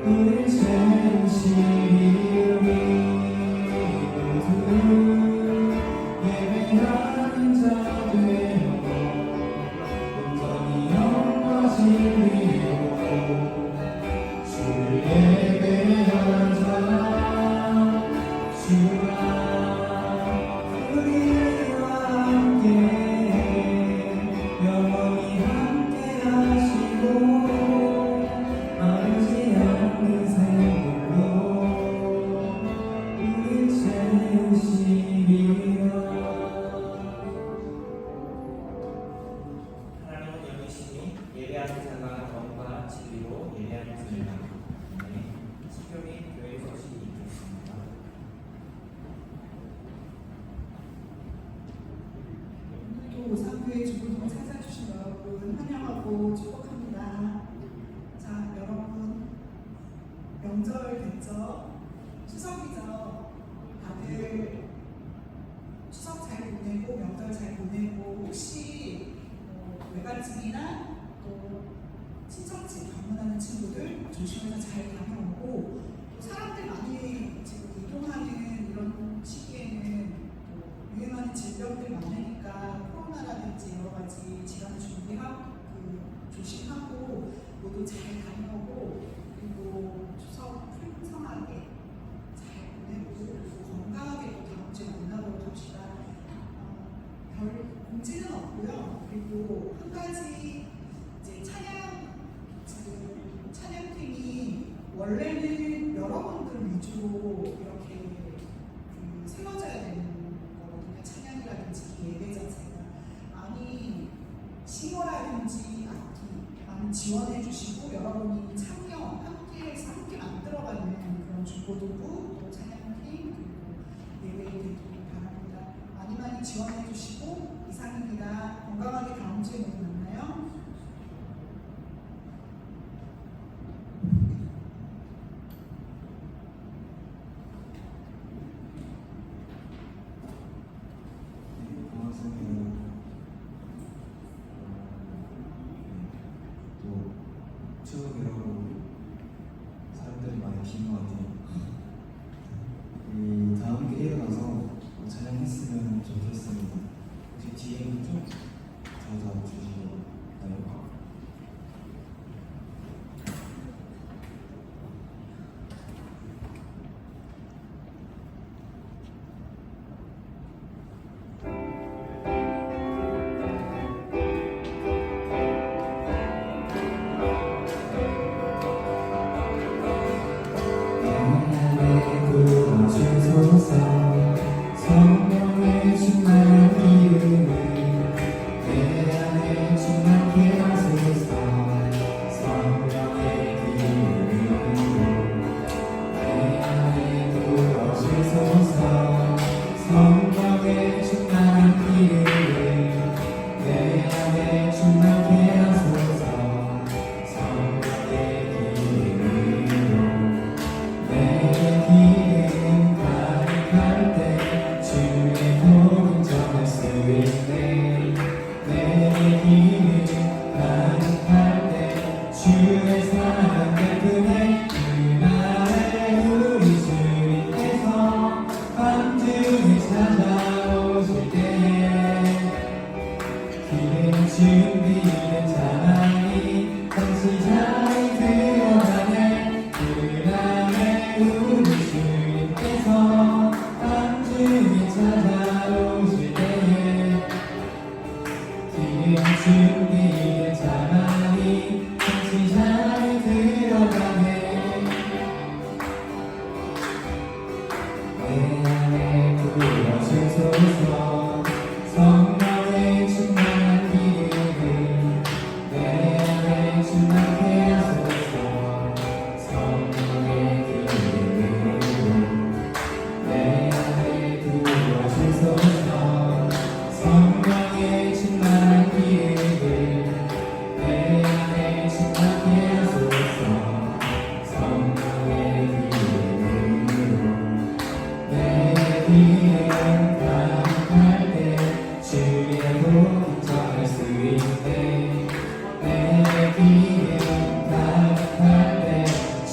우리 진실이 모두 예배하는 자 되어 온전히 영과 진리로 주를 예배하는 자 주라 우리와 함께 영원히 함께 하시고 마르지 않는 생물로 우리 채우시리라. 하나님은 영이시니 예배하는 자가 영과 진리로 예배하는 자입니다. 시편이 교회 소식이 있겠습니다. 오늘도 오상교회 주보동 찾아주신 여러분 환영하고 축복합니다. 자, 여러분 명절 됐죠? 추석이죠? 다들 추석 잘 보내고 명절 잘 보내고 혹시 외갓집이나 또 친척집 방문하는 친구들 조심해서 잘 다녀오고 또 사람들 많이 지금 이동하는 이런 시기에는 또 유행하는 질병들 많으니까 코로나라든지 여러 가지 질환 준비하고 조심하고 모두 잘 다녀오고 그리고 추석 풍성하게 잘 보내고 건강하게 또 다음 주에 만나도록 합시다. 별 공지는 없고요. 그리고 한 가지 이제 지금 찬양팀이 원래는 여러분들 위주로 이렇게 세워져야 되는 거거든요. 찬양이라든지 예배 자체가 많이 싱어라든지 악기 많이 지원해 주시고 여러분이 참여 함께해서 함께 만들어가는 그런 중고등부 또 찬양팀 그리고 예배에 되도록 바랍니다. 많이 지원해 주시고 이상입니다. 건강하게 다음 주에 모두 만나요. 고맙습니다. 또 추석이라고 사람들이 많이 빈 것 같아요. 이 다음 게 일어나서 찬양했으면 좋겠습니다. 혹시 뒤에는 좀 더 주시고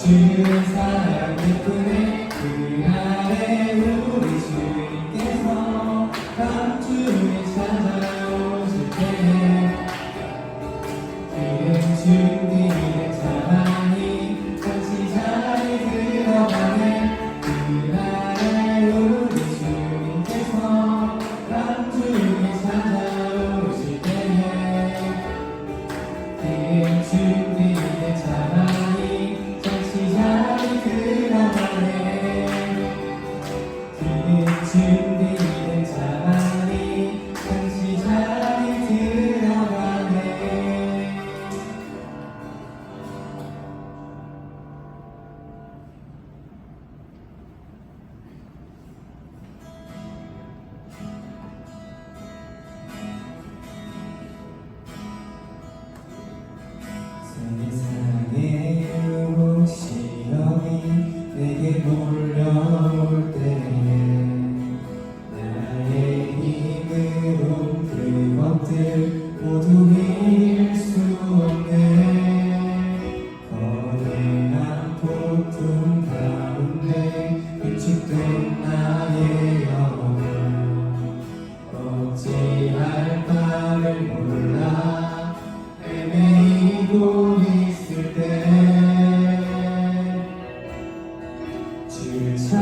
주의 사랑 덕분에 그날에 우리 주님께서 감주에 찾아오실 때에 기름 준비에 자만히 같이 자리 들어가네. 그날에 우리 주님께서 감주에 찾아오실 때에 기름 준비에 자만히 같이 자리 들어가네. 기름 준비에 자만히 같이 자리 들어가네. 세상의 유혹 시험이 내게 몰려올 때에 나의 힘으로 그것들 모두 이길 수 없네. 거대한 폭풍 가운데 위축된 나의 영혼 어찌할 바를 몰라 헤매이고 있을 때 주를 찬양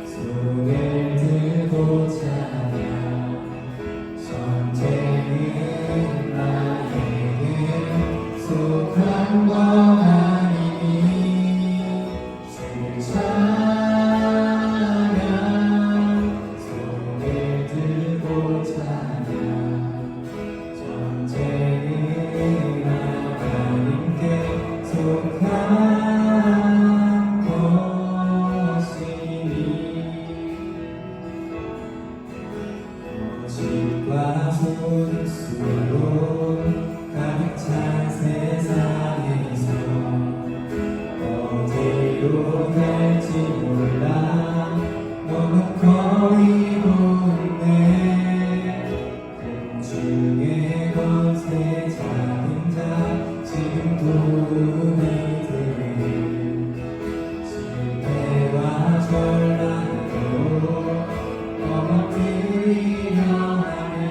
손을 들고 찬양 전쟁은 나에게 속한 것 아니니 주를 찬양 손을 들고 찬양 전쟁은 하나님께 속한 것이니 거짓과 손수로 가득 찬 세상에서 어디로 갈지 몰라 너무 거의 보이네. 공중의 것에 작은 자 지금 도움이 되는 실패와 전란으로 넘어뜨리려 하네.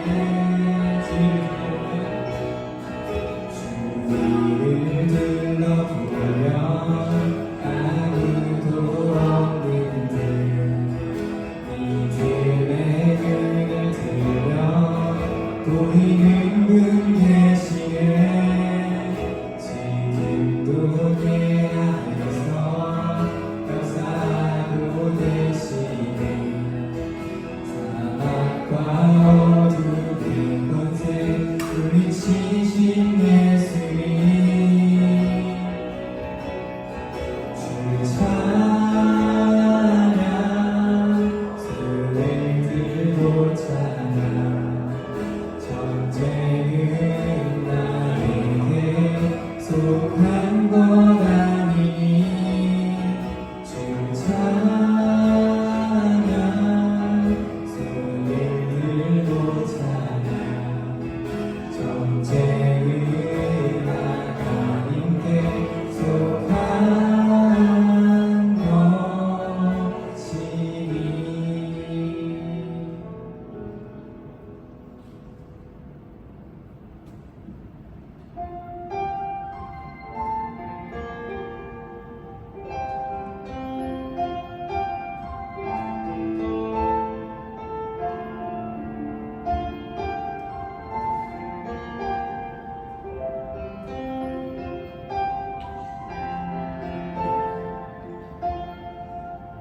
주위를 둘러보면 아무도 없는 듯 이쯤에 눈을 들면 보이는 분 계시네. 지금도 내 안에서 역사하고 계시네. 사막과 어두운 곳에 물리치신 예수님 주를 찬양 손을 들고 찬양 전쟁은 나에게 속한 것 아니니 주를 찬양 손을 들고 찬양 전쟁은 하나님께 속한 것이니.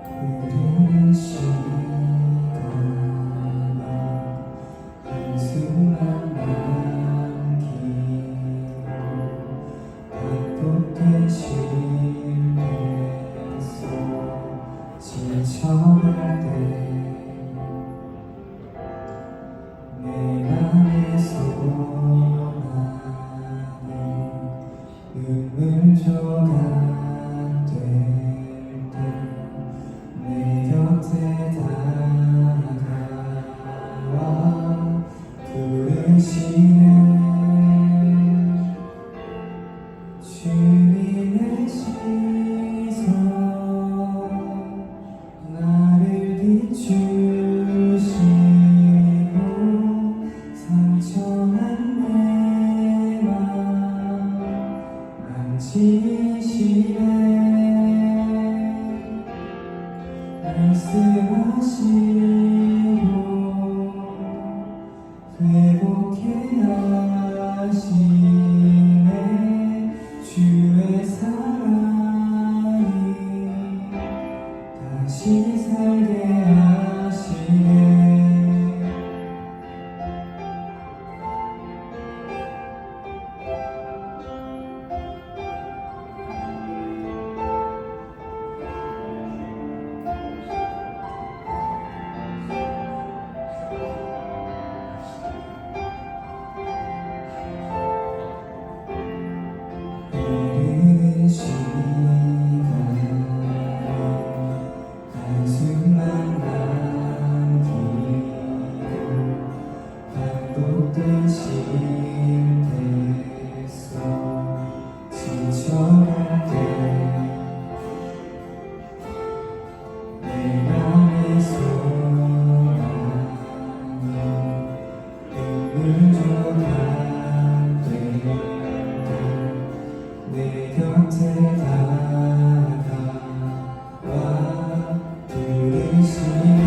흐르는 시간은 한숨만 남기고 반복된 신뢰 속 지쳐갈 때 내 맘에서 원하는 눈물조각 될 때 내 곁에 다가와 부르시는 주님의 시선 나를 비추시고 상처난 내 맘 만지시네 말씀하시고 회복해 하시네 주의 사랑이 다시 살게 하시네 이른 시간 한숨만 남기고 반복된 실패 속 지쳐갈 때 내 맘의 소망이 힘을 줘갈 때 내 곁에 다가와 부르시네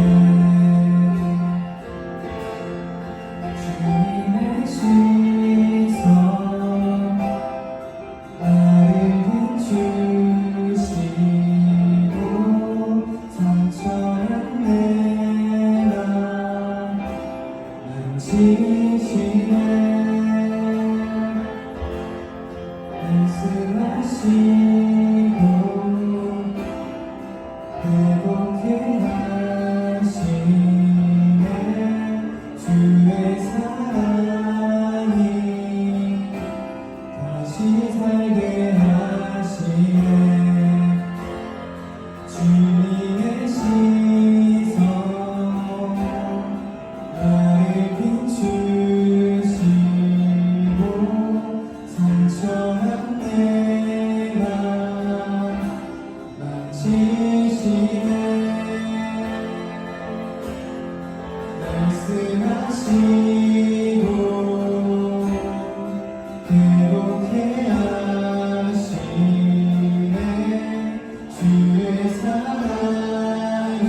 주님의 시선 나를 비추시고 상처난 내 맘 만지시네 말씀하시고 회복해 하시네 주의 사랑이 다시 살게 하시네 주님의 시선 나를 비추시고 상처난 내 맘 만지시네 말씀하시고 회복해 하시네 주의 사랑이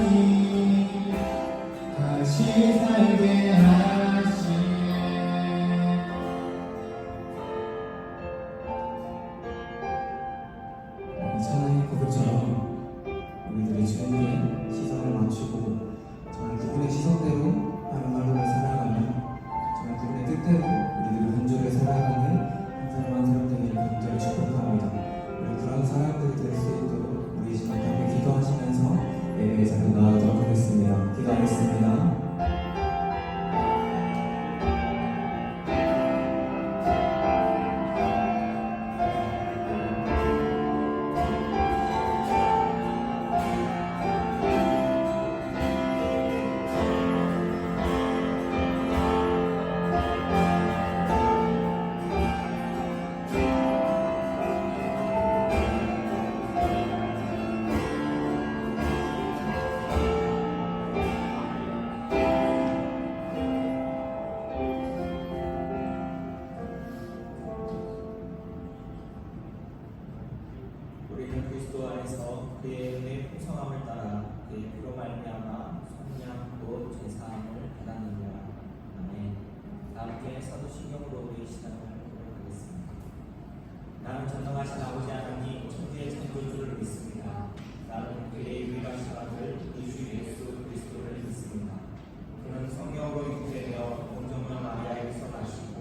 다시 살게 하시네 찬양의 고백처럼 우리들의 주님의 시선을 맞추고 정말 그분의 시선대로 하는 말로를 살아가며 정말 그분의 뜻대로 우리들의 분주를 살아가는 한 사람 한 사람 되기를 간절히 축복합니다. 우리 그런 사람들이 될 수 있도록 우리 이 시간 함께 기도하시면서 예배의 자리로 나아가도록 하겠습니다. 기도하겠습니다. 우리는 그리스도 안에서 그의 은혜의 풍성함을 따라 그의 피로 말미암아 속량 곧 죄사함을 받았느니라. 아멘. 함께 사도신경으로 우리 신앙을 고백하겠습니다. 나는 전능하신 아버지 하나님 천지의 창조주를 믿습니다. 나는 그의 유일하신 아들 우리 주 예수 그리스도를 믿습니다. 그는 성령으로 잉태되어 공정한 마리아에게서 나시고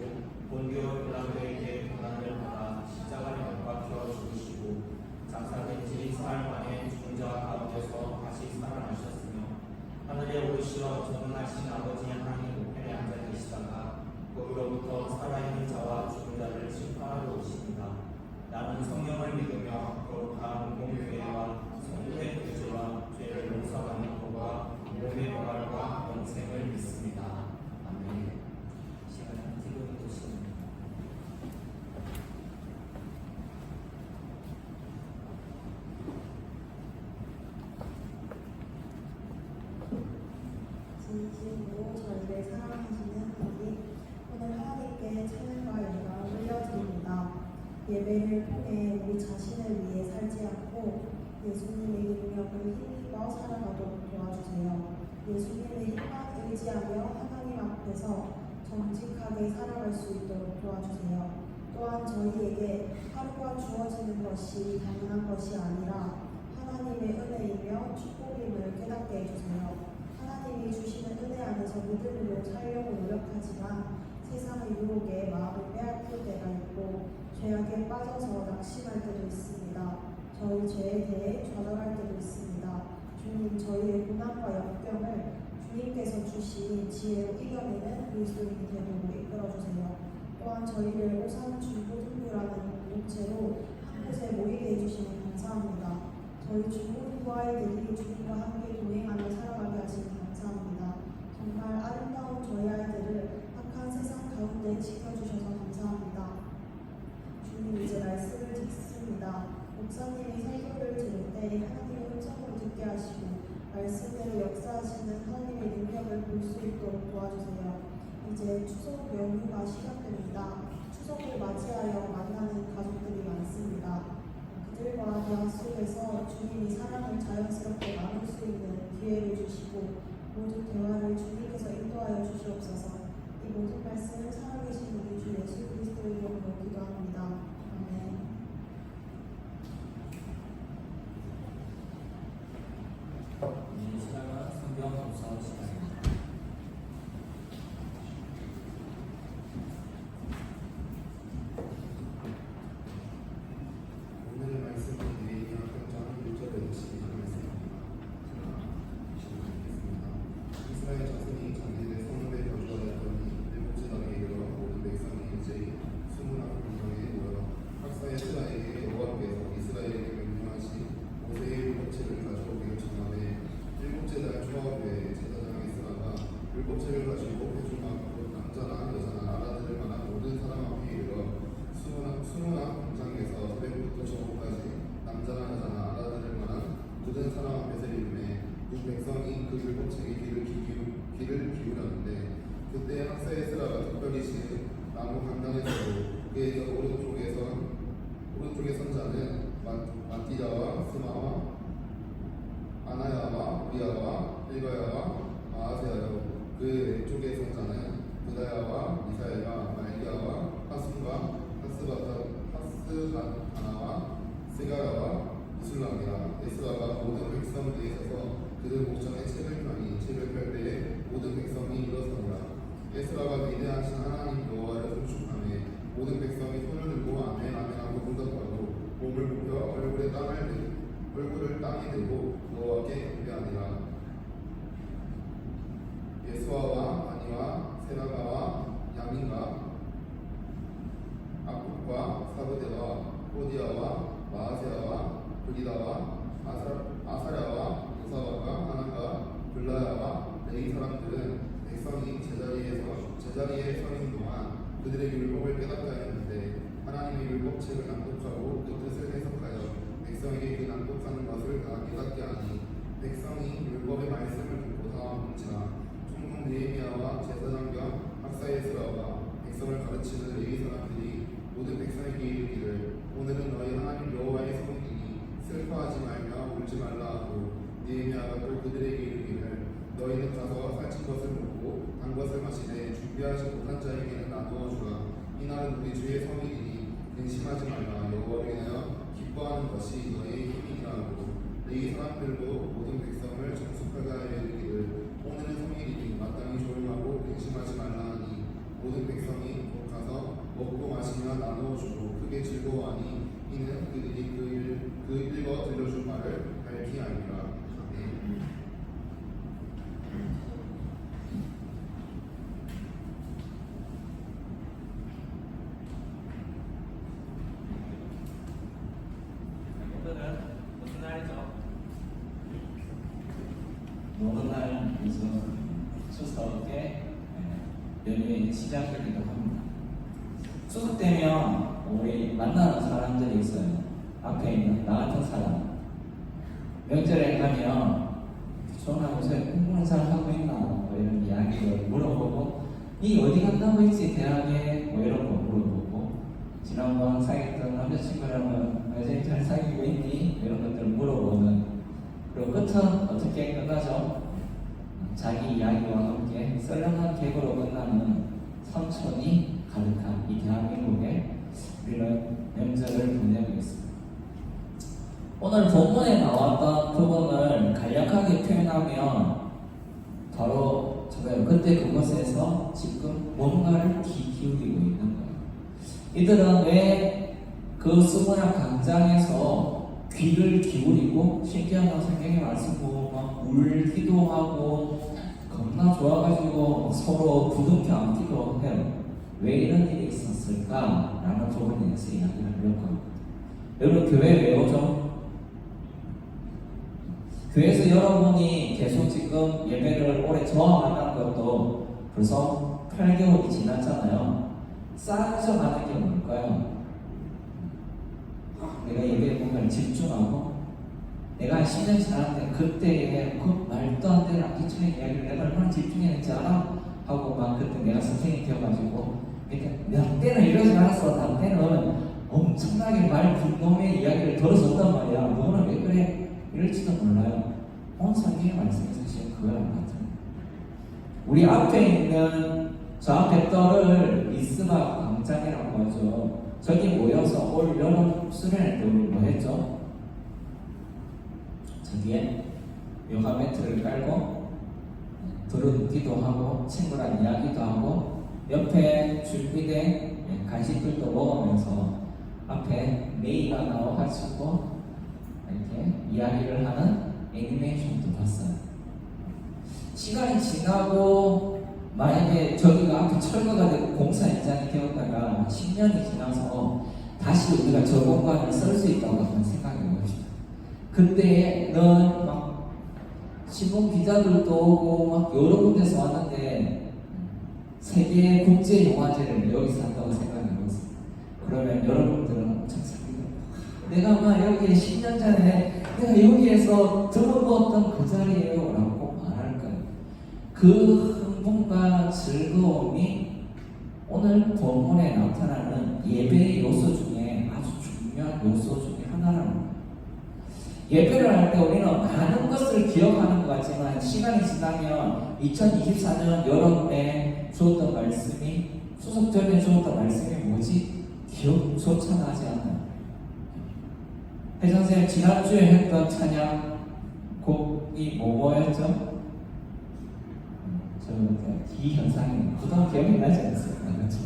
본디오 빌라도에게 고난을 받아 십자가에 못 박혀 죽으시고 장사된 지 사흘 만에 죽은 자 가운데서 다시 살아나셨으며 하늘에 오르시어 전능하신 아버지 하나님 우편에 앉아 계시다가 거기로부터 살아있는 자와 죽은 자를 심판하러 오십니다. 나는 성령을 믿으며 거룩한 공교회와 성도의 구주와 죄를 용서하는 것과 몸의 부활과 영생을 믿습니다. 아멘. 시간은 기도의 도시입니다. 우리를 사랑하시는 하나님, 오늘 하나님께 찬양과 영광을 올려드립니다. 예배를 통해 우리 자신을 위해 살지 않고 예수님의 능력을 힘입어 살아가도록 도와주세요. 예수님의 힘만 의지하며 하나님 앞에서 정직하게 살아갈 수 있도록 도와주세요. 또한 저희에게 하루가 주어지는 것이 당연한 것이 아니라 하나님의 은혜이며 축복임을 깨닫게 해주세요. 하나님이 주시는 은혜 안에서 믿음으로 살려고 노력하지만 세상의 유혹에 마음을 빼앗길 때가 있고 죄악에 빠져서 낙심할 때도 있습니다. 저희 죄에 대해 좌절할 때도 있습니다. 주님, 저희의 고난과 역경을 주님께서 주신 지혜로 이겨내는 그리스도인이 되도록 이끌어주세요. 또한 저희를 오산 중고등부라는 공동체로 한 곳에 모이게 해주시니 감사합니다. 저희 중고등부 아이들이 주님과 함께 동행하며 살아가게 하시니 감사합니다. 정말 아름다운 저희 아이들을 악한 세상 가운데 지켜주셔서 감사합니다. 주님, 이제 말씀을 듣습니다. 목사님이 설교를 들을 때 하나님의 음성을 듣게 하시고 말씀대로 역사하시는 하나님의 능력을 볼 수 있도록 도와주세요. 이제 추석 연휴가 시작됩니다. 추석을 맞이하여 만나는 가족들이 많습니다. 그들과 대화 속에서 주님이 사랑을 자연스럽게 나눌 수 있는 기회를 주시고 모든 대화를 주님께서 인도하여 주시옵소서. 이 모든 말씀을 살아계신 우리 주 예수 그리스도의 이름으로 기도합니다. 아멘. 이 시간은 성경 독서 시간입니다. 오늘의 말씀은 예레미야 8장 1절에서 12절 말씀입니다. 제가 읽겠습니다. 이스라엘 자손이 장기대 성읍에 거주하였더니 일곱째 달에 이르러 모든 백성이 일제히 수문학 공경에 모여 학사의 스라에게 여호와께서 이스라엘에게 명령하신 모세의 율법책을 가져오기를 청하되 일곱째 달 초하루에 제사장 에스라가 율법책을 가지고 회중하고 남자나 여자나 알아들을 만한 모든 사람 앞에 이르러 수문학 공장에서 새벽부터 저녁까지 남자나 여자나 알아들을 만한 모든 사람 앞에서 읽음에 그 백성이 그 율법책에 귀를 기울였는데 그때 학사 에스라가 특별히 지은 나무 강단에서도 그에서 오른쪽에 선자는 마띠야와 스마와 아나야와 우리야와 일가야와 마아세야요 그 왼쪽의 선자는 부다야와 미사엘과 말기야와 하순과 하스바나와 세가야와 무술람이라. 에스라가 모든 백성 위에 서서 그들 목전에 책을 펴니 책을 펼 때에 모든 백성이 일어서니라. 에스라가 위대하신 하나님 여호와를 송축하며 모든 백성이 손을 들고 아멘 아멘하고 응답하고 몸을 굽혀 얼굴을 땅에 대고 여호와께 경배하니라. 예수아와 바니와 세라가와 야민과 악국과 사브대와 호디아와 마아세아와 브리다와 아사랴와 요사바가 하나가 블라야와 레이 사람들은 백성이 제자리에 서 있는 동안 그들의 율법을 깨닫게 하였는데 하나님의 율법책을 낭독하고 그 뜻을 해석하여 백성에게 그 낭독하는 것을 다 깨닫게 하니 백성이 율법의 말씀을 듣고 다 뭉치나 총독 느헤미야와 제사장 겸 학사 에스라와 백성을 가르치는 레위 사람들이 모든 백성에게 이르기를 오늘은 너희 하나님 여호와의 성이니 슬퍼하지 말며 울지 말라 하고 느헤미야가 또 그들에게 이르기를 너희는 가서 살찐 것을 먹고 단 것을 마시되 준비하지 못한 자에게는 나누어 주라. 이날은 우리 주의 성일이니 근심하지 말라. 여호와를 인하여 기뻐하는 것이 너희의 힘이니라 하고 레위 사람들도 모든 백성을 정숙하게 하여 이르기를 오늘은 성일이니 마땅히 조용하고 근심하지 말라 하니 모든 백성이 곧 가서 먹고 마시며 나누어 주고 크게 즐거워하니 이는 그들이 그 읽어 들려준 말을 밝히 알리라. 아멘. 오늘은 무슨 날이죠? 모든 날이죠. 추석의 연휴의 시작이기도 합니다. 추석 되면 우리 만나는 사람들이 있어요. 앞에 있는 나 같은 사람. 명절에 가면 전화 요새 공부하는 사람 하고 있나? 뭐 이런 이야기를 물어보고 이 어디 간다고 했지 대학에 뭐 이런 거 물어보고 지난번 사귀었던 남자친구랑은 여전히 잘 사귀고 있니? 이런 것들을 물어보는 그리고 끝은 어떻게 끝나죠? 자기 이야기와 함께 썰렁한 개그로 끝나는 삼촌이 가득한 이 대한민국에 우리는 명절을 보내고 있습니다. 오늘 본문에 나왔던 부분을 간략하게 표현하면 바로 저거예요. 그때 그곳에서 지금 뭔가를 기울이고 있는 거예요. 이들은 왜 그 스무야 광장에서 귀를 기울이고 신기한 성경의 말씀 보고 막 울기도 하고 겁나 좋아가지고 서로 부둥켜 안기도 해요. 왜 이런 일이 있었을까? 라는 부분에 대해서 이야기를 하려고 합니다. 여러분 교회 왜 오죠? 교회에서 여러분이 계속 지금 예배를 오래 저항하는 것도 벌써 8개월이 지났잖아요. 쌓여가는 게 뭘까요? 내가 예배에 뭔가 집중하고 내가 10년 지났는데 그때에 그 말도 안 되는 기초의 이야기를 내가 얼마나 집중했는지 알아? 하고 막 그때 내가 선생님이 되어가지고 그러니까 몇 때는 이러지 않았어. 나 때는 엄청나게 말 분놈의 이야기를 들었었단 말이야. 너는 왜 그래? 이럴지도 몰라요. 오늘 성경의 말씀에서 지금 그거랑 같은 우리 앞에 있는 저 앞에 떨을 미스바 광장이라고 하죠. 저기 모여서 올 여름 수련회 때 우리 뭐 했죠? 저기에 요가 매트를 깔고 들어눕기도 하고 친구랑 이야기도 하고 옆에 준비된 간식들도 먹으면서 앞에 메이가 나와가지고 이렇게 이야기를 하는 애니메이션도 봤어요. 시간이 지나고 만약에 저기가 앞에 철거가 되고 공사 현장이 되었다가 10년이 지나서 다시 우리가 저 공간을 쓸 수 있다고 한번 생각해 봅시다. 그때는 막 신문 기자들도 오고 막 여러 군데서 왔는데 세계 국제 영화제를 여기서 한다고 생각해 보세요. 그러면 여러분들은 엄청 사기가 내가 막 여기에 10년 전에 내가 여기에서 들어보았던 그 자리예요 라고 말할 거예요. 그 흥분과 즐거움이 오늘 본문에 나타나는 예배의 요소 중에 아주 중요한 요소 중에 하나라는 거예요. 예배를 할 때 우리는 많은 것을 기억하는 것 같지만 시간이 지나면 2024년 여름에 주었던 말씀이 추석 전에 주었던 말씀이 뭐지? 기억조차 나지 않아요. 혜선생님 지난주에 했던 찬양 곡이 뭐였죠? 기현상이 그다음 기억이 나지 않습니까? 그렇죠?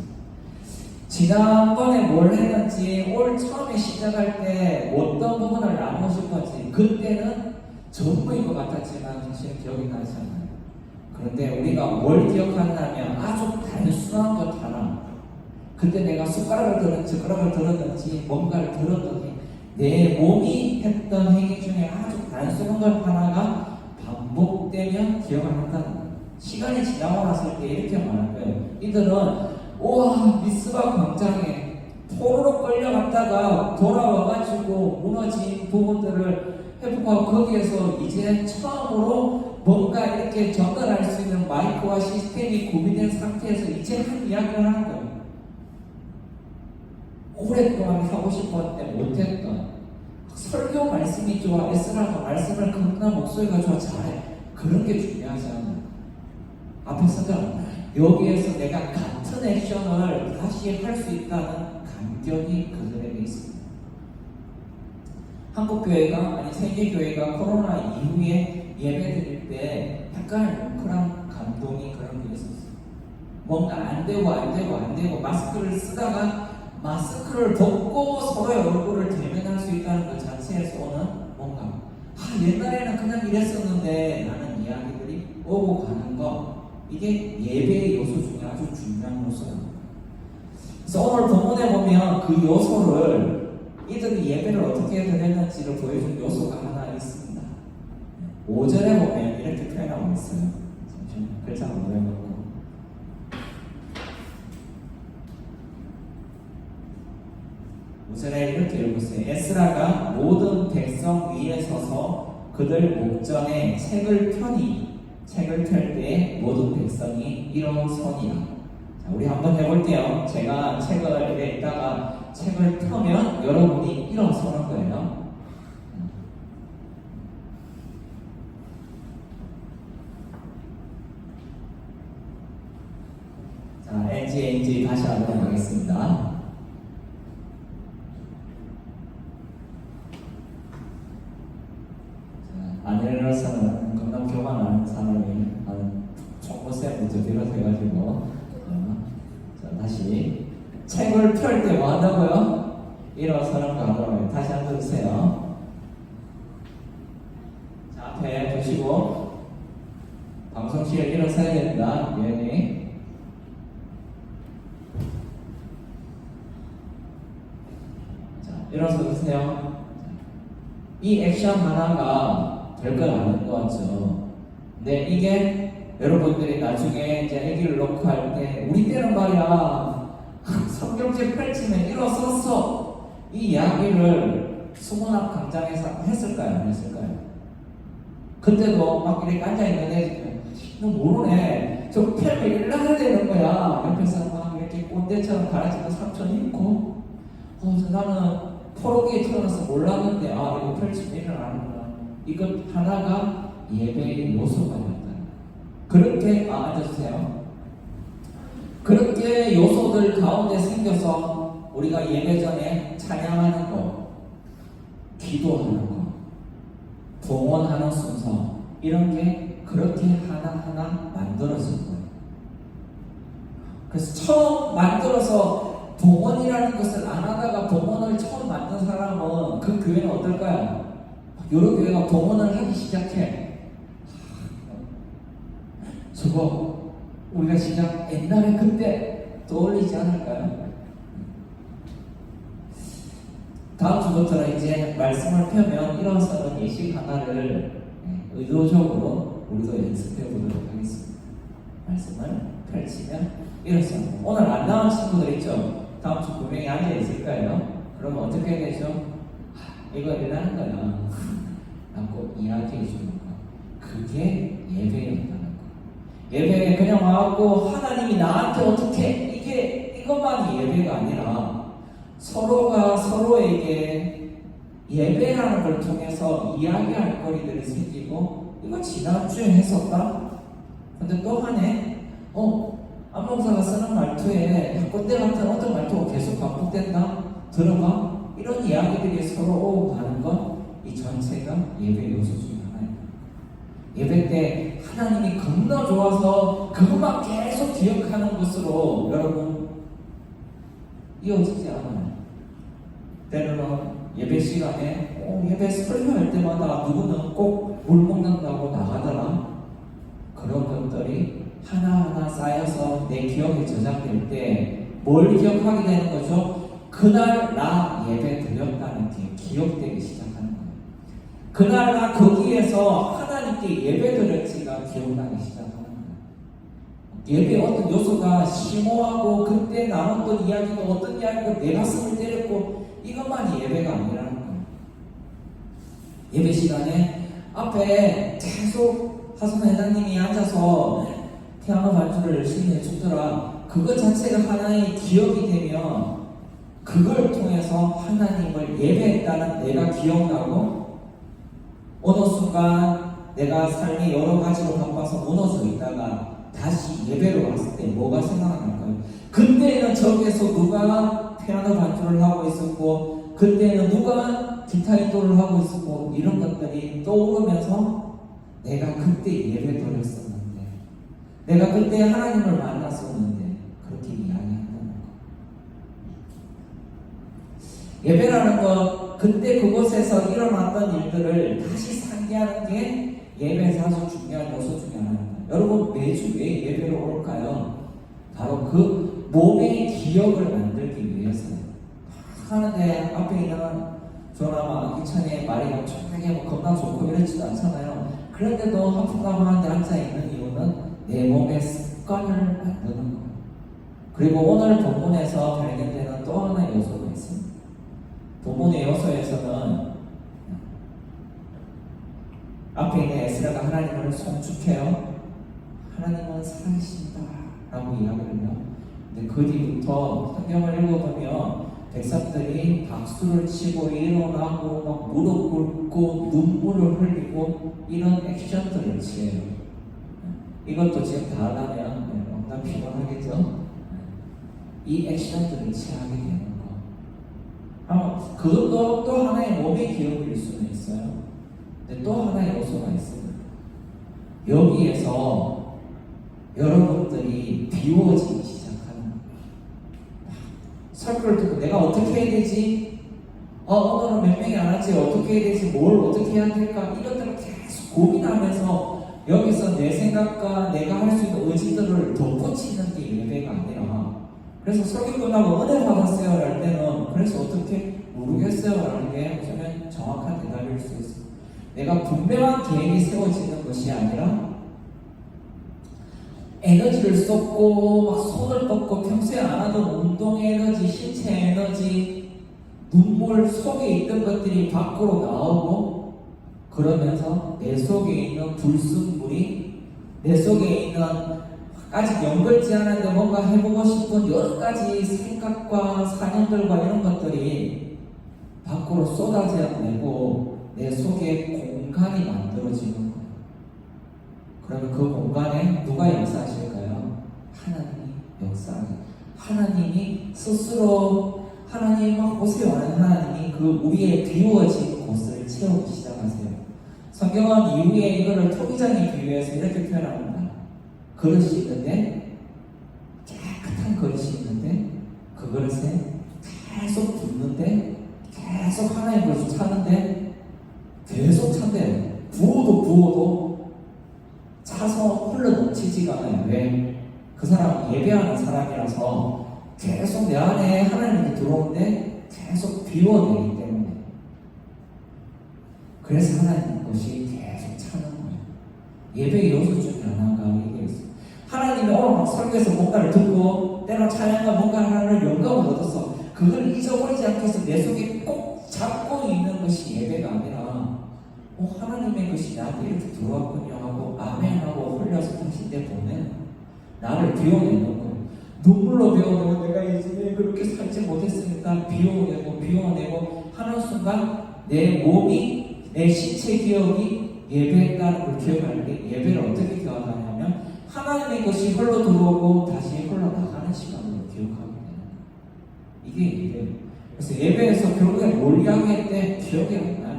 지난번에 뭘 했는지 올 처음에 시작할 때 어떤 부분을 나누고 싶었지 그때는 전부인 것 같았지만 사실 기억이 나지 않아요. 그런데 우리가 뭘 기억하냐면 아주 단순한 것 하나 그때 내가 숟가락을 들었는지 젓가락을 들었는지 뭔가를 들었더니 내 몸이 했던 행위 중에 아주 단순한 것 하나가 반복되면 기억을 한다는 거예요. 시간이 지나고 났을 때 이렇게 말할 거예요. 이들은 우와 미스바 광장에 포로로 끌려갔다가 돌아와가지고 무너진 부분들을 회복하고 거기에서 이제 처음으로 뭔가 이렇게 전달할 수 있는 마이크와 시스템이 구비된 상태에서 이제 한 이야기를 하는 거예요. 오랫동안 하고 싶었는데 못했던 설교 말씀이 좋아 에스라가 말씀을 겁나 목소리가 좋아 잘해 그런 게 중요하지 않아요. 앞에서는 여기에서 내가 같은 액션을 다시 할 수 있다는 감격이 그들에게 있습니다. 한국교회가 아니 세계교회가 코로나 이후에 예배드릴 때 약간 뭉클한 감동이 그런 게 있었어요. 뭔가 안 되고 마스크를 쓰다가 마스크를 벗고 서로의 얼굴을 대면할 수 있다는 것 자체에서 오는 뭔가 옛날에는 그냥 이랬었는데 라는 이야기들이 오고 가는 거 이게 예배의 요소 중에 아주 중요한 요소입니다. 그래서 오늘 본문에 보면 그 요소를 이들이 예배를 어떻게 드렸는지를 보여준 요소가 하나 있습니다. 5절에 보면 이렇게 표현하고 있어요. 잠시만요. 글자가 뭐라고 5절에 이렇게 읽었어요. 에스라가 모든 백성 위에 서서 그들 목전에 책을 펴니 책을 펼 때 모든 백성이 일어서니라. 자, 우리 한번 해볼게요. 제가 책을 이렇게 있다가 책을 펴면 여러분이 일어서는 거예요. 자, NG 다시 하도록 하겠습니다. 안 일어서는 겁나 교만한 사람이 총무쌤부터 비롯해가지고 자, 다시 책을 펼 때 뭐 한다고요? 일어서는 거 하도록 다시 한번 주세요. 자, 앞에 보시고 방송실에 일어서야 됩니다. 위원님. 자, 일어서 주세요. 이 액션 하나가 별걸 아닌 것 같죠. 근데 이게 여러분들이 나중에 이제 아기를 놓고 할 때 우리 때는 말이야 성경책 펼치면 일어섰어 이 이야기를 수문학 강장에서 했을까요? 안 했을까요? 그때도 막 이렇게 앉아있는데 너 모르네 저 펼면 일어나야 되는 거야 옆에서 막 이렇게 꼰대처럼 가라지는 삼촌이 있고 나는 포로기에 태어나서 몰랐는데 이거 펼치면 일어나는구나. 이것 하나가 예배의 요소가 됐다. 그렇게 앉아주세요. 그렇게 요소들 가운데 생겨서 우리가 예배 전에 찬양하는 거, 기도하는 거, 봉헌하는 순서 이런 게 그렇게 하나하나 만들어진 거예요. 그래서 처음 만들어서 봉헌이라는 것을 안 하다가 봉헌을 처음 만든 사람은 그 교회는 어떨까요? 여러 교회가 봉헌을 하기 시작해. 저거 우리가 진짜 옛날에 그때 떠올리지 않을까요? 다음 주부터는 이제 말씀을 펴면 일어서는 예식 하나를 의도적으로 우리도 연습해 보도록 하겠습니다. 말씀을 펼치면 일어서는 오늘 안 나온 친구들 있죠? 다음 주 분명히 앉아 있을 거예요. 그러면 어떻게 되죠? 이거 일어나는 거야 라고 이야기해 주는 거. 그게 예배였다는 거. 예배에 그냥 와갖고 하나님이 나한테 어떻게 이것만이 예배가 아니라 서로가 서로에게 예배라는 걸 통해서 이야기할 거리들이 생기고 이거 지난주에 했었다? 근데 또 하네? 안목사가 쓰는 말투에 꼰대 같은 어떤 말투가 계속 반복된다? 들어봐? 이런 이야기들이 서로 오고 가는 것, 이 전체가 예배 요소 중에 하나입니다. 예배 때 하나님이 겁나 좋아서 그것만 계속 기억하는 것으로 여러분 이어지지 않아요. 때로는 예배 시간에 예배 설교할 때마다 누구는 꼭 물 먹는다고 나가더라. 그런 것들이 하나하나 쌓여서 내 기억에 저장될 때 뭘 기억하게 되는 거죠? 그날 나 예배 드렸다는 게 기억되기 시작하는 거예요. 그날 나 거기에서 하나님께 예배 드렸지가 기억나기 시작하는 거예요. 예배 어떤 요소가 심오하고 그때 나눴던 이야기도 어떤 이야기가 내 가슴을 때렸고 이것만이 예배가 아니라는 거예요. 예배 시간에 앞에 계속 하선 회장님이 앉아서 피아노 반주를 열심히 해주더라. 그것 자체가 하나의 기억이 되면 그걸 통해서 하나님을 예배했다는 내가 기억나고 어느 순간 내가 삶이 여러 가지로 바빠서 무너져 있다가 다시 예배로 왔을 때 뭐가 생각날까요? 그때는 저기에서 누가 피아노 반주를 하고 있었고 그때는 누가 기타 인도를 하고 있었고 이런 것들이 떠오르면서 내가 그때 예배 드렸었는데 내가 그때 하나님을 만났었는데 그렇게 이야기한다는 거. 예배라는 것 그때 그곳에서 일어났던 일들을 다시 상기하는 게 예배에서 아주 중요한 요소 중에 하나입니다. 여러분 매주 왜 예배로 올까요? 바로 그 몸의 기억을 만들기 위해서요. 하는데 앞에 있는 조나마 이찬의 말이 엄청나게 뭐 겁나 좋고 이렇지도 않잖아요. 그런데도 하품가만한데 앉아있는 이유는 내 몸의 습관을 만드는 거예요. 그리고 오늘 본문에서 발견되는 또 하나의 요소가 있습니다. 본문의 요소에서는 앞에 있는 에스라가 하나님을 송축해요. 하나님은 살아계십니다 라고 이야기를 해요. 근데 그 뒤부터 성경을 읽어보면 백성들이 박수를 치고 일어나고 막 무릎 꿇고 눈물을 흘리고 이런 액션들을 취해요. 이것도 지금 다 하려면 너무나 피곤하겠죠? 이 액션들을 취하게 되는 거. 그것도 또 하나의 몸의 기억일 수는 있어요. 근데 또 하나의 요소가 있습니다. 여기에서 여러분들이 비워지기 시작하는 거예요. 설교를 듣고 내가 어떻게 해야 되지? 오늘은 몇 명이 안 왔지? 어떻게 해야 되지? 뭘 어떻게 해야 될까? 이것들을 계속 고민하면서 여기서 내 생각과 내가 할 수 있는 의지들을 덧붙이는 게 예배가 아니라, 그래서 설교 끝나고 은혜 받았어요 할 때는 그래서 어떻게 모르겠어요 라는 게 우선은 정확한 대답일 수 있어요. 내가 분명한 계획이 세워지는 것이 아니라 에너지를 쏟고 막 손을 뻗고 평소에 안 하던 운동 에너지, 신체 에너지, 눈물 속에 있던 것들이 밖으로 나오고, 그러면서 내 속에 있는 불순물이, 내 속에 있는 아직 연결지 않았는데 뭔가 해보고 싶은 여러 가지 생각과 사념들과 이런 것들이 밖으로 쏟아져내고 내 속에 공간이 만들어지는 거예요. 그러면 그 공간에 누가 역사하실까요? 하나님이 역사하게. 하나님이 스스로 하나님 막 오세요 하는 하나님이 그 위에 비워진 곳을 채우기 시작하세요. 성경은 이후에 이거를 토기장에 비유해서 이렇게 표현합니다. 그릇이 있는데, 깨끗한 그릇이 있는데 그 그릇에 계속 붓는데, 계속 하나의 그릇을 차는데 계속 찬대요. 부어도 차서 흘러 넘치지가 않아요. 왜? 그 사람은 예배하는 사람이라서 계속 내 안에 하나님이 들어오는데 계속 비워내기 때문에, 그래서 하나님 것이 계속 차는 거예요. 예배의 요소 중에 하나가 이게 있어요. 하나님이 오늘 막 설교에서 뭔가를 듣고 때로 찬양과 뭔가 하나를 영감을 얻어서 그걸 잊어버리지 않기 위해서 내 속에 꼭 잡고 있는 것이 예배가 아니라, 하나님의 것이 나한테 이렇게 들어왔군요 하고 아멘하고 흘려서 다시 내 보면 나를 비워내는 거예요. 눈물로 비워내고 내가 이제 그렇게 살지 못했으니까 비워내고 하는 순간 내 몸이, 내 신체 기억이 예배했다는 걸 기억하는 게, 예배를 어떻게 기억하냐면 하나님의 것이 흘러 들어오고 다시 흘러 나가는 시간으로 기억하게 되는 거예요. 이게 예배예요. 그래서 예배에서 결국에 뭘 이야기했대? 기억이 안 나요.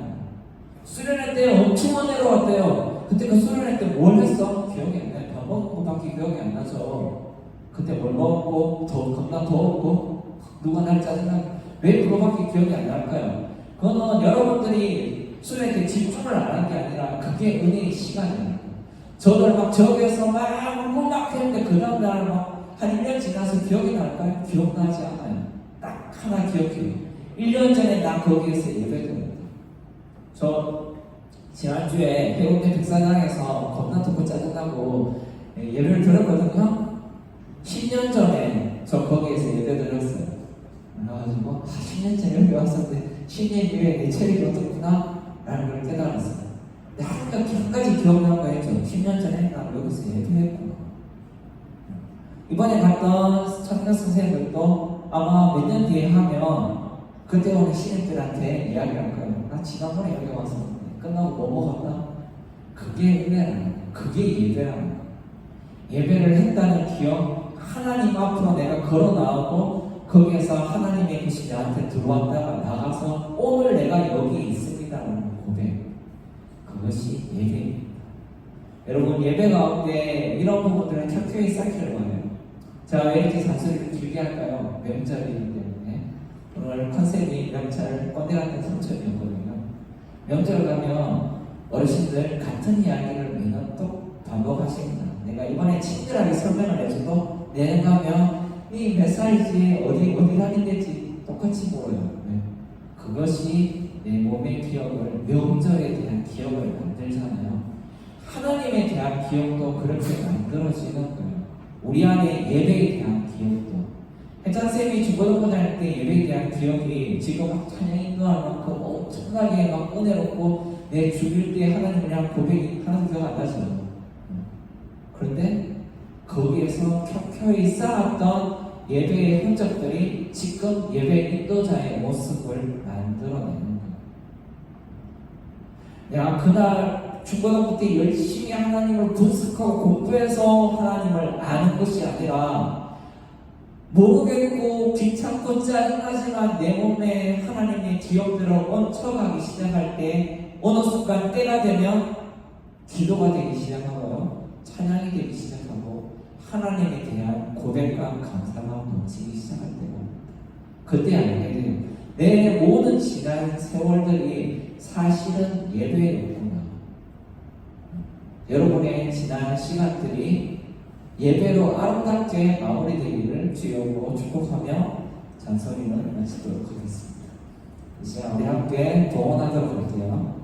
수련회 때 엄청 은혜로웠대요. 그때 그 수련회 때 뭘 했어? 기억이 안 나요. 밥 먹은 거밖에 기억이 안 나죠. 그때 뭘 먹었고, 겁나 더웠고, 누가 날 짜증나고, 왜 그거밖에 기억이 안 날까요? 그거는 여러분들이 수련회 때 집중을 안 한 게 아니라 그게 은혜의 시간이에요. 저들 막 저기에서 막 울고 막 했는데 그 다음날 막 한 1년 지나서 기억이 날까요? 기억나지 않아요. 딱 하나 기억해요. 1년 전에 나 거기에서 예배드렸다. 저 지난주에 해운대 백사장에서 겁나 듣고 짜증나고 예배를 들었거든요. 10년 전에 저 거기에서 예배드렸어요. 그래가지고 10년 전에 여기 왔었는데 10년 뒤에 내 체력이 어떻구나 라는 걸 깨달았어요. 근데 한 가지 기억나는 거 있죠. 10년 전에 나 여기서 예배했구나. 이번에 갔던 청년 선생님들도 아마 몇 년 뒤에 하면 그때 오는 신입들한테 이야기를 할 거예요. 나 지난번에 여기 와서 끝나고 뭐 먹었나? 그게 은혜라는 거예요. 그게 예배라는 거예요. 예배를 했다는 기억, 하나님 앞으로 내가 걸어 나오고 거기에서 하나님의 것이 나한테 들어왔다가 나가서 오늘 내가 여기 있습니다라는 고백, 그것이 예배입니다. 여러분, 예배 가운데 이런 부분들은 켜켜이 쌓기를 원해요. 제가 왜 이렇게 잔소리를 길게 할까요? 명절이기 때문에. 오늘 컨셉이 명절, 꼰대 같은 삼촌이었거든요. 명절 가면 어르신들 같은 이야기를 매년 또 반복하십니다. 내가 이번에 친절하게 설명을 해줘도 내년 가면 이 몇 살이지, 어디 다니는지 똑같이 물어요. 네. 그것이 내 몸의 기억을, 명절에 대한 기억을 만들잖아요. 하나님에 대한 기억도 그렇게 만들어지는 거예요. 우리 안에 예배에 대한 기억도. 혜찬쌤이 중고등부 다닐 때 예배에 대한 기억이 지금 막 찬양 인도할 만큼 엄청나게 막 은혜롭고 내 죽일 때 하나님이랑 고백이 하나도 기억 안 나죠. 그런데 거기에서 켜켜이 쌓았던 예배의 흔적들이 지금 예배 인도자의 모습을 만들어내는 거예요. 내가 그날 중고등부 때 열심히 하나님을 분석하고 공부해서 하나님을 아는 것이 아니라 모르겠고 귀찮고 짜증나지만 내 몸에 하나님의 기억들을 얹혀가기 시작할 때 어느 순간 때가 되면 기도가 되기 시작하고요, 찬양이 되기 시작하고 하나님에 대한 고백과 감사가 넘치기 시작할 때고, 그때 알게 돼요. 내 모든 지난 세월들이 사실은 예배였구나. 여러분의 지난 시간들이 예배로 아름답게 마무리되기를 주여로 축복하며 잔소리를 마치도록 하겠습니다. 이제 우리 함께 동원하도록 할게요.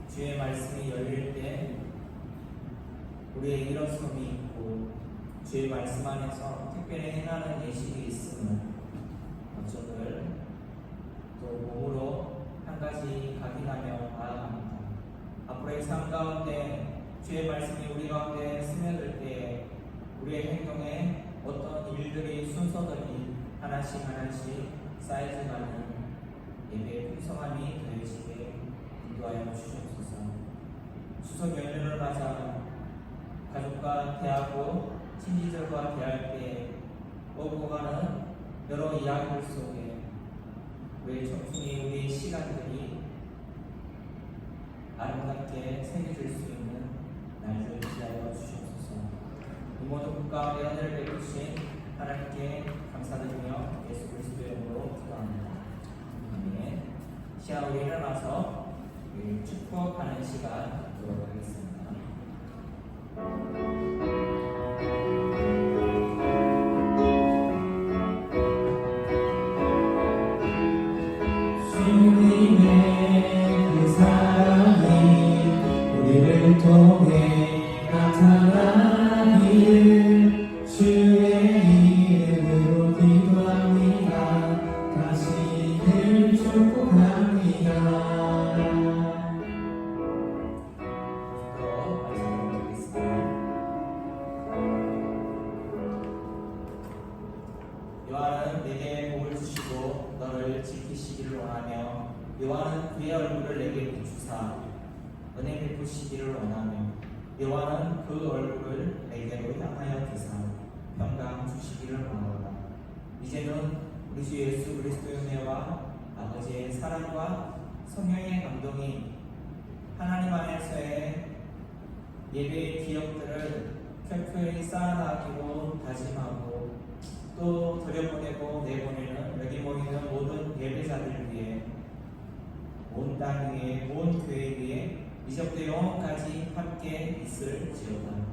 주의 말씀이 열릴 때 우리의 일어섬이 있고 주의 말씀 안에서 특별히 행하는 예식이 있음을 어쩌들 또 몸으로 한 가지 각인하며 나아갑니다. 앞으로의 삶 가운데 주의 말씀이 우리 가운데 스며들 때 우리의 행동에 어떤 일들이 순서들이 하나씩 쌓여져가는 예배의 풍성함이 되어지게 인도하여 주시옵소서. 추석 연휴를 맞아 가족과 대하고 친지들과 대할 때 오고 가는 여러 이야기들 속에 우리의 청순이 우리의 시간들이 아름답게 새겨질 수 있는 날들 기다려 주시옵소서. 이 모든 국가 은혜를 베푸신 하나님께 감사드리며 예수 그리스도의 이름으로 기도합니다. 아멘. 시간 우리 일어나서 축복하는 시간 갖도록 하겠습니다. 주님의 그 사랑이 우리를 통해 나타나기를 주의 이름으로 기도합니다. 다시금 축복합니다. 요한은 내게 복을 주시고 너를 지키시기를 원하며 요한은 그의 얼굴을 내게 비추사 은혜 베푸시기를 원하며 요한은 그 얼굴을 내게로 향하여 드사 평강 주시기를 원하노라. 이제는 우리 주 예수 그리스도의 은혜와 아버지의 사랑과 성령의 감동이 하나님 안에서의 예배의 기억들을 켜켜이 쌓아나가기로 다짐하고 또 들여보내고 내보내는 여기 모이는 모든 예배자들 위해 온 땅 위에 온 교회 위에 이제부터 영원까지 함께 있을지어다.